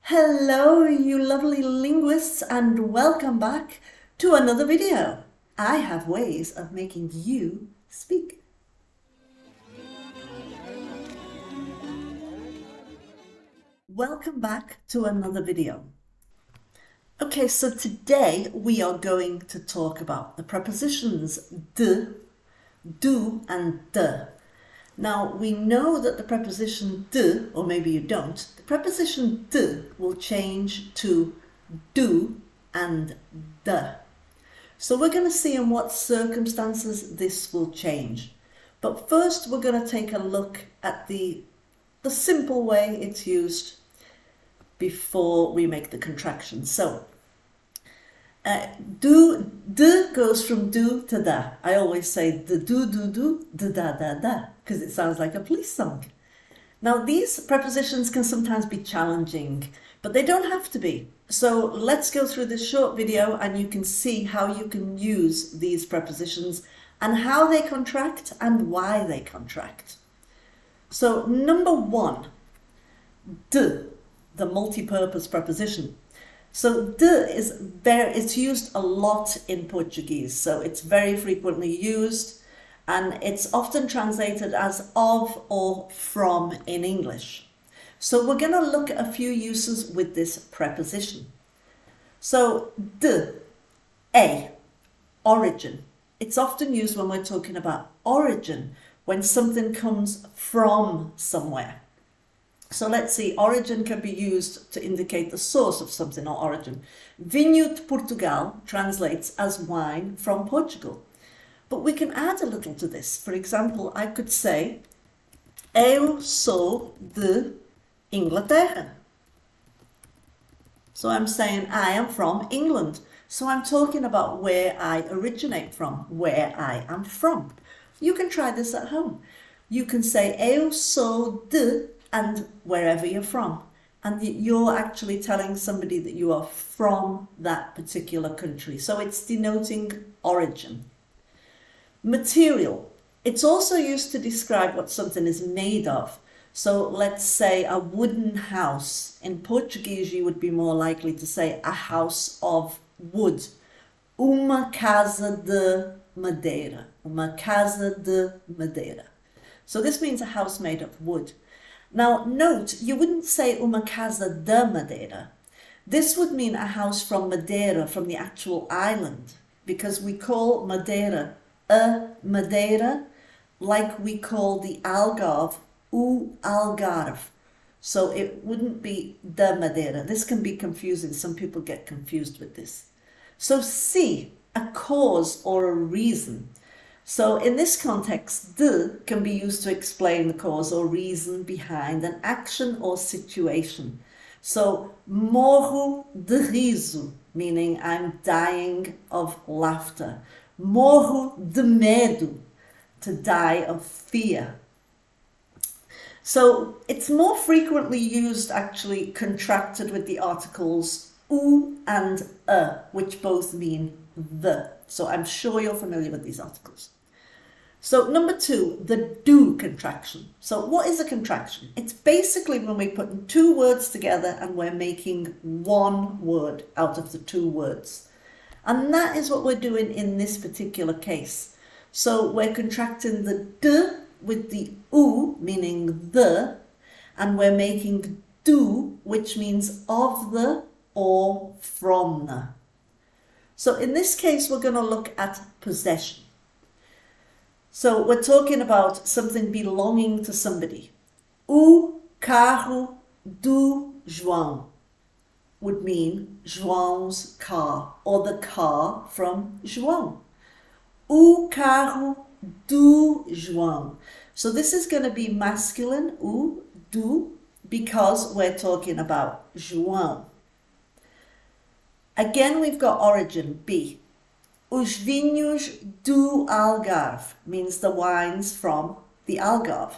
Hello, you lovely linguists, and welcome back to another video. I have ways of making you speak. Welcome back to another video. Okay, so today we are going to talk about the prepositions de, do, and de. Now, we know that the preposition de, or maybe you don't, the preposition de will change to do and de. So we're going to see in what circumstances this will change. But first, we're going to take a look at the simple way it's used before we make the contraction. So, de goes from do to da. I always say the do, the da, because it sounds like a police song. Now, these prepositions can sometimes be challenging, but they don't have to be. So let's go through this short video and you can see how you can use these prepositions and how they contract and why they contract. So number one, de, the multi-purpose preposition. So de it's used a lot in Portuguese, so it's very frequently used and it's often translated as of or from in English. So we're going to look at a few uses with this preposition. So de, origin. It's often used when we're talking about origin, when something comes from somewhere. So let's see, origin can be used to indicate the source of something or origin. Vinho de Portugal translates as wine from Portugal. But we can add a little to this. For example, I could say, eu sou de Inglaterra. So I'm saying I am from England. So I'm talking about where I originate from, where I am from. You can try this at home. You can say eu sou de and wherever you're from. And you're actually telling somebody that you are from that particular country. So it's denoting origin. Material. It's also used to describe what something is made of. So let's say a wooden house. In Portuguese, you would be more likely to say a house of wood. Uma casa de madeira. Uma casa de madeira. So this means a house made of wood. Now note, you wouldn't say uma casa de madeira. This would mean a house from Madeira, from the actual island, because we call Madeira a Madeira, like we call the Algarve o Algarve. So it wouldn't be de Madeira. This can be confusing. Some people get confused with this. So C, a cause or a reason. So in this context, de can be used to explain the cause or reason behind an action or situation. So morro de riso, meaning I'm dying of laughter. Morro de medo, to die of fear. So it's more frequently used, actually contracted with the articles u and which both mean the. So I'm sure you're familiar with these articles. So number two, the do contraction. So what is a contraction? It's basically when we put two words together and we're making one word out of the two words. And that is what we're doing in this particular case. So we're contracting the de with the u, meaning the, and we're making do, which means of the or from the. So in this case, we're going to look at possession. So we're talking about something belonging to somebody. O carro do João would mean João's car, or the car from João. O carro do João. So this is going to be masculine, o, do, because we're talking about João. Again, we've got origin, B. Os vinhos do Algarve means the wines from the Algarve.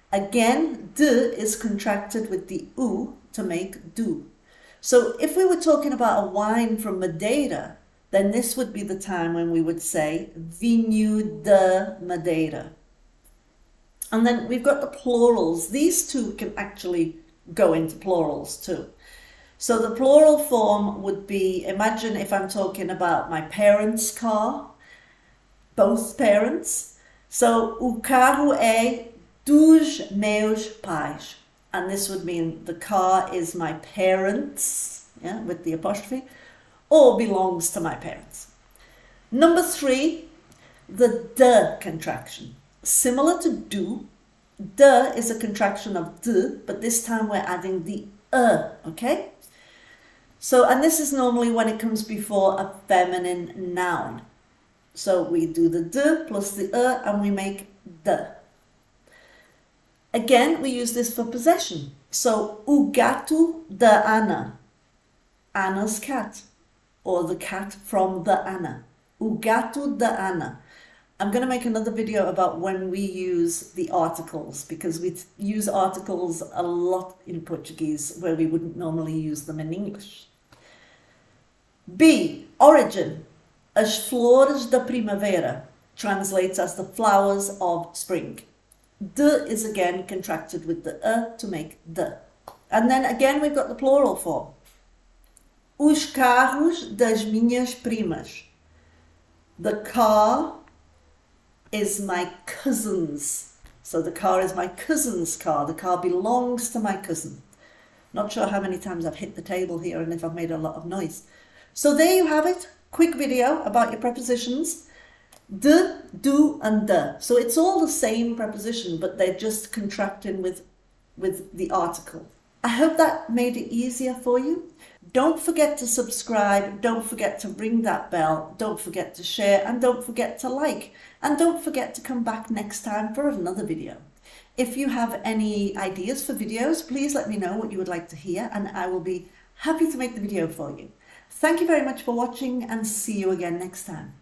Again, de is contracted with the u to make do. So if we were talking about a wine from Madeira, then this would be the time when we would say vinho de Madeira. And then we've got the plurals. These two can actually go into plurals too. So the plural form would be, imagine if I'm talking about my parents' car, both parents. So, o carro é dos meus pais. And this would mean the car is my parents', yeah, with the apostrophe, or belongs to my parents. Number 3, the de contraction. Similar to do, de is a contraction of de, but this time we're adding the okay? So, and this is normally when it comes before a feminine noun. So we do the de plus the and we make de. Again, we use this for possession. So, o gato da Ana, Anna's cat, or the cat from the Anna. O gato da Ana. I'm going to make another video about when we use the articles, because we use articles a lot in Portuguese where we wouldn't normally use them in English. B, origin. As flores da primavera translates as the flowers of spring. De is again contracted with the to make de. And then again we've got the plural form. Os carros das minhas primas. The car is my cousin's. So the car is my cousin's car. The car belongs to my cousin. Not sure how many times I've hit the table here and if I've made a lot of noise. So there you have it. Quick video about your prepositions. De, do, and de. So it's all the same preposition, but they're just contracting with the article. I hope that made it easier for you. Don't forget to subscribe. Don't forget to ring that bell. Don't forget to share, and don't forget to like. And don't forget to come back next time for another video. If you have any ideas for videos, please let me know what you would like to hear, and I will be happy to make the video for you. Thank you very much for watching, and see you again next time.